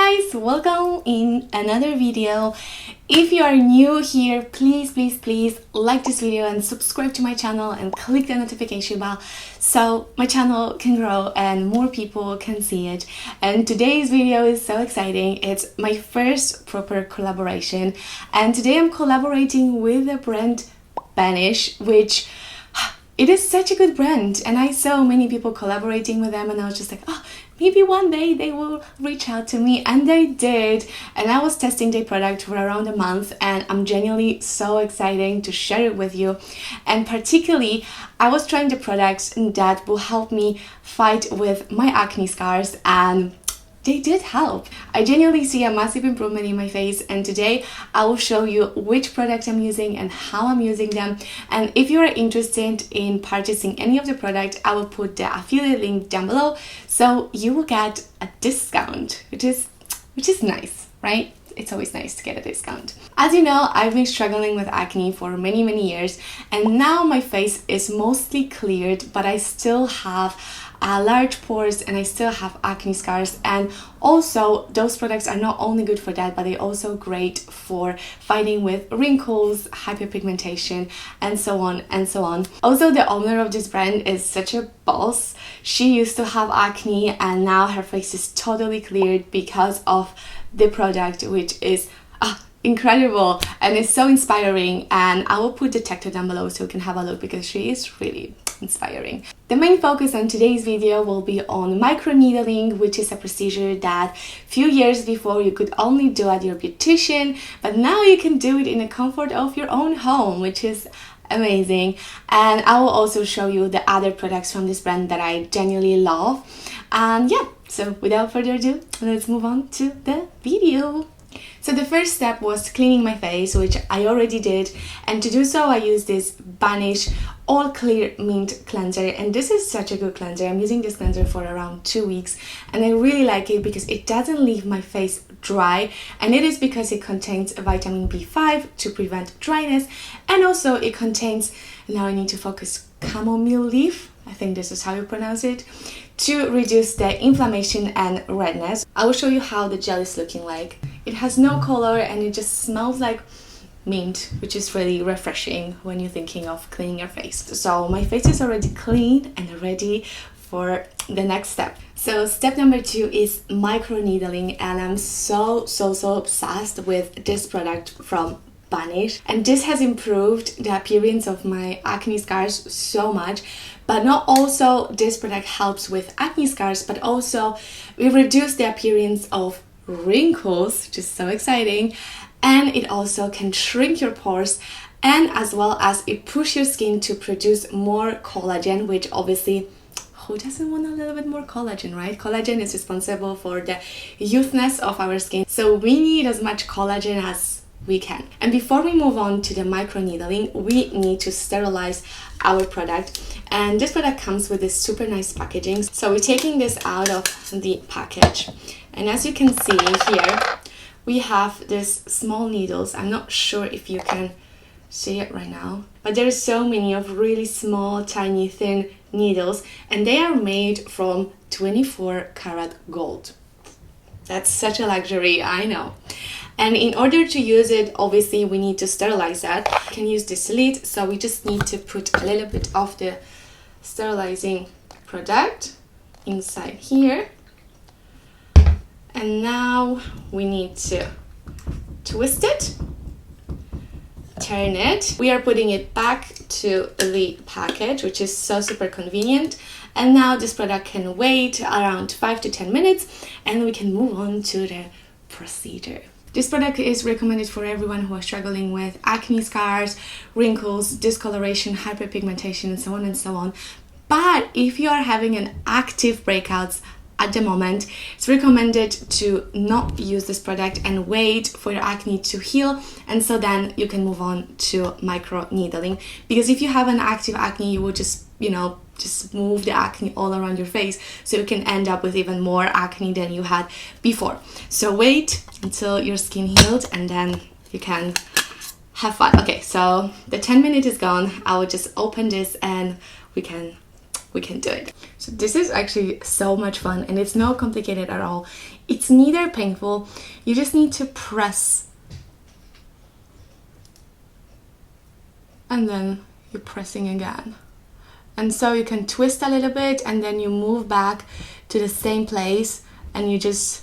guys, welcome in another video. If you are new here, please like this video and subscribe to my channel and click the notification bell so my channel can grow and more people can see it. And today's video is so exciting. It's my first proper collaboration, and today I'm collaborating with the brand BANISH, which it is such a good brand, and I saw many people collaborating with them, and I was just like, oh, maybe one day they will reach out to me, and they did. And I was testing their product for around a month, and I'm genuinely so excited to share it with you. And particularly, I was trying the products that will help me fight with my acne scars, and they did help. I genuinely see a massive improvement in my face, and today I will show you which products I'm using and how I'm using them. And if you are interested in purchasing any of the product, I will put the affiliate link down below, so you will get a discount, which is nice, right? It's always nice to get a discount. As you know, I've been struggling with acne for many years, and now my face is mostly cleared, but I still have large pores and I still have acne scars. And also those products are not only good for that, but they're also great for fighting with wrinkles, hyperpigmentation, and so on and so on. Also, the owner of this brand is such a boss. She used to have acne, and now her face is totally cleared because of the product, which is incredible and it's so inspiring. And I will put the tag down below so you can have a look, because she is really inspiring. The main focus on today's video will be on microneedling, which is a procedure that a few years before you could only do at your beautician, but now you can do it in the comfort of your own home, which is amazing. And I will also show you the other products from this brand that I genuinely love. And yeah, so without further ado, let's move on to the video. So the first step was cleaning my face, which I already did, and to do so I used this BANISH All Clear Mint Cleanser, and this is such a good cleanser. I'm using this cleanser for around 2 weeks, and I really like it because it doesn't leave my face dry, and it is because it contains vitamin B5 to prevent dryness, and also it contains, now I need to focus, chamomile leaf, I think this is how you pronounce it, to reduce the inflammation and redness. I will show you how the gel is looking like. It has no color and it just smells like mint, which is really refreshing when you're thinking of cleaning your face. So my face is already clean and ready for the next step. So step number 2 is microneedling, and I'm so obsessed with this product from BANISH, and this has improved the appearance of my acne scars so much. But not also this product helps with acne scars, but also we reduce the appearance of wrinkles, which is so exciting, and it also can shrink your pores, and as well as it pushes your skin to produce more collagen, which obviously, who doesn't want a little bit more collagen, right? Collagen is responsible for the youthness of our skin, so we need as much collagen as we can. And before we move on to the microneedling, we need to sterilize our product, and this product comes with this super nice packaging. So we're taking this out of the package, and as you can see here, we have these small needles. I'm not sure if you can see it right now, but there's so many of really small, tiny, thin needles, and they are made from 24 karat gold. That's such a luxury, I know. And in order to use it, obviously we need to sterilize that. You can use this lid, so we just need to put a little bit of the sterilizing product inside here. And now we need to twist it, turn it. We are putting it back to the package, which is so super convenient. And now this product can wait around 5 to 10 minutes, and we can move on to the procedure. This product is recommended for everyone who are struggling with acne scars, wrinkles, discoloration, hyperpigmentation, and so on and so on. But if you are having an active breakouts at the moment, it's recommended to not use this product and wait for your acne to heal, and so then you can move on to microneedling. Because if you have an active acne, you will just move the acne all around your face, so you can end up with even more acne than you had before. So wait until your skin healed, and then you can have fun. Okay, so the 10 minutes is gone. I will just open this and we can do it. So this is actually so much fun, and it's not complicated at all. It's neither painful, you just need to press. And then you're pressing again. And so you can twist a little bit and then you move back to the same place and you just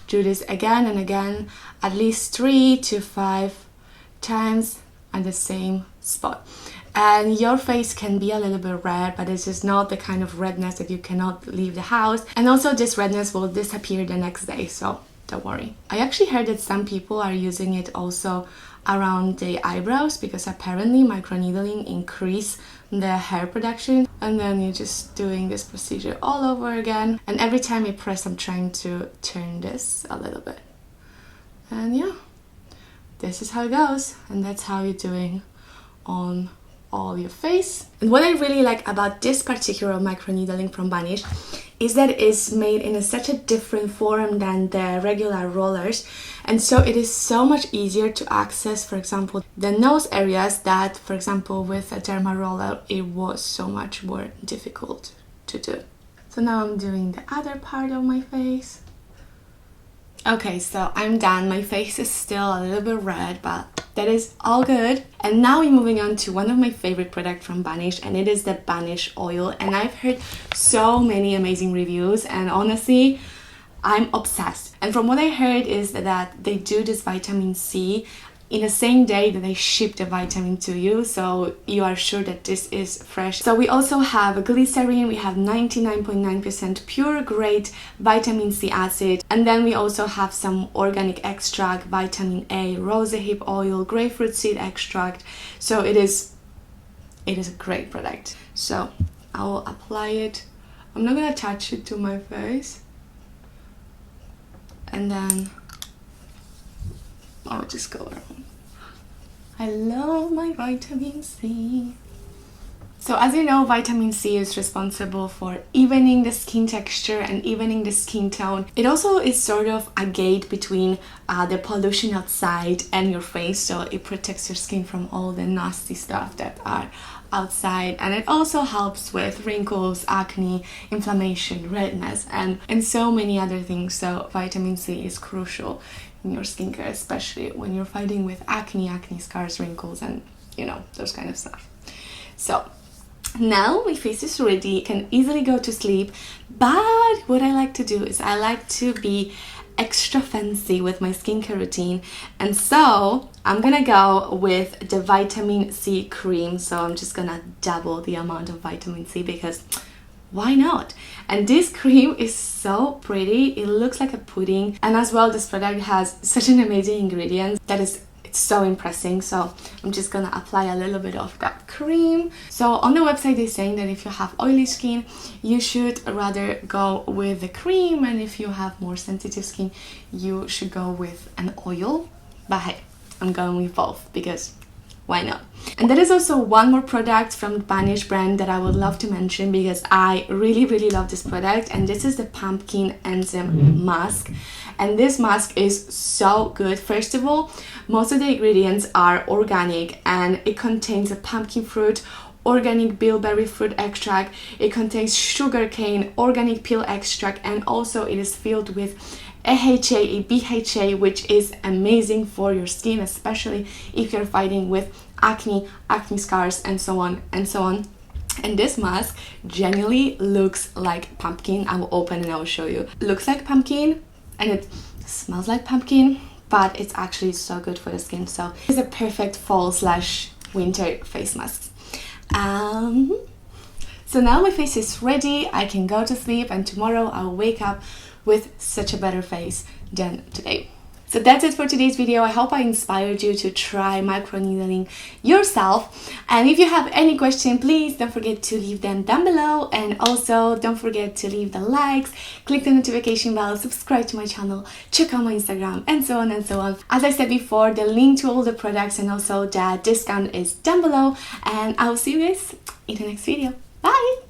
do this again and again, at least 3 to 5 times at the same spot. And your face can be a little bit red, but it's just not the kind of redness that you cannot leave the house. And also this redness will disappear the next day, so don't worry. I actually heard that some people are using it also around the eyebrows because apparently microneedling increase the hair production. And then you're just doing this procedure all over again. And every time you press, I'm trying to turn this a little bit. And yeah, this is how it goes. And that's how you're doing on all your face. And what I really like about this particular microneedling from BANISH is that it's made in such a different form than the regular rollers, and so it is so much easier to access, for example, the nose areas that, for example, with a derma roller it was so much more difficult to do. So now I'm doing the other part of my face. Okay, so I'm done. My face is still a little bit red, but that is all good. And now we're moving on to one of my favorite products from BANISH, and it is the BANISH oil. And I've heard so many amazing reviews, and honestly, I'm obsessed. And from what I heard is that they do this vitamin C in the same day that they ship the vitamin to you, so you are sure that this is fresh. So we also have glycerin, we have 99.9% pure grade vitamin C acid, and then we also have some organic extract, vitamin A, rosehip oil, grapefruit seed extract. So it is a great product. So I will apply it. I'm not gonna attach it to my face, and then I'll just go around. I love my vitamin C. So as you know, vitamin C is responsible for evening the skin texture and evening the skin tone. It also is sort of a gate between the pollution outside and your face, so it protects your skin from all the nasty stuff that are outside, and it also helps with wrinkles, acne, inflammation, redness, and so many other things. So vitamin C is crucial in your skincare, especially when you're fighting with acne scars, wrinkles, and you know, those kind of stuff. So now my face is ready, can easily go to sleep, but what I like to do is I like to be extra fancy with my skincare routine, and so I'm gonna go with the vitamin C cream. So I'm just gonna double the amount of vitamin C because why not? And this cream is so pretty, it looks like a pudding, and as well this product has such an amazing ingredient that it's so impressive. So I'm just gonna apply a little bit of that cream. So on the website they're saying that if you have oily skin you should rather go with the cream, and if you have more sensitive skin you should go with an oil, but hey, I'm going with both because why not? And there is also one more product from the BANISH brand that I would love to mention because I really love this product, and this is the pumpkin enzyme mask. And this mask is so good. First of all, most of the ingredients are organic, and it contains a pumpkin fruit, organic bilberry fruit extract, it contains sugarcane, organic peel extract, and also it is filled with AHA, BHA, which is amazing for your skin, especially if you're fighting with acne scars, and so on and so on. And this mask genuinely looks like pumpkin. I will open and I will show you. Looks like pumpkin and it smells like pumpkin, but it's actually so good for the skin. So it's a perfect fall/winter face mask. So now my face is ready, I can go to sleep, and tomorrow I'll wake up with such a better face than today. So that's it for today's video. I hope I inspired you to try microneedling yourself. And if you have any question, please don't forget to leave them down below. And also don't forget to leave the likes, click the notification bell, subscribe to my channel, check out my Instagram, and so on and so on. As I said before, the link to all the products and also the discount is down below. And I will see you guys in the next video. Bye!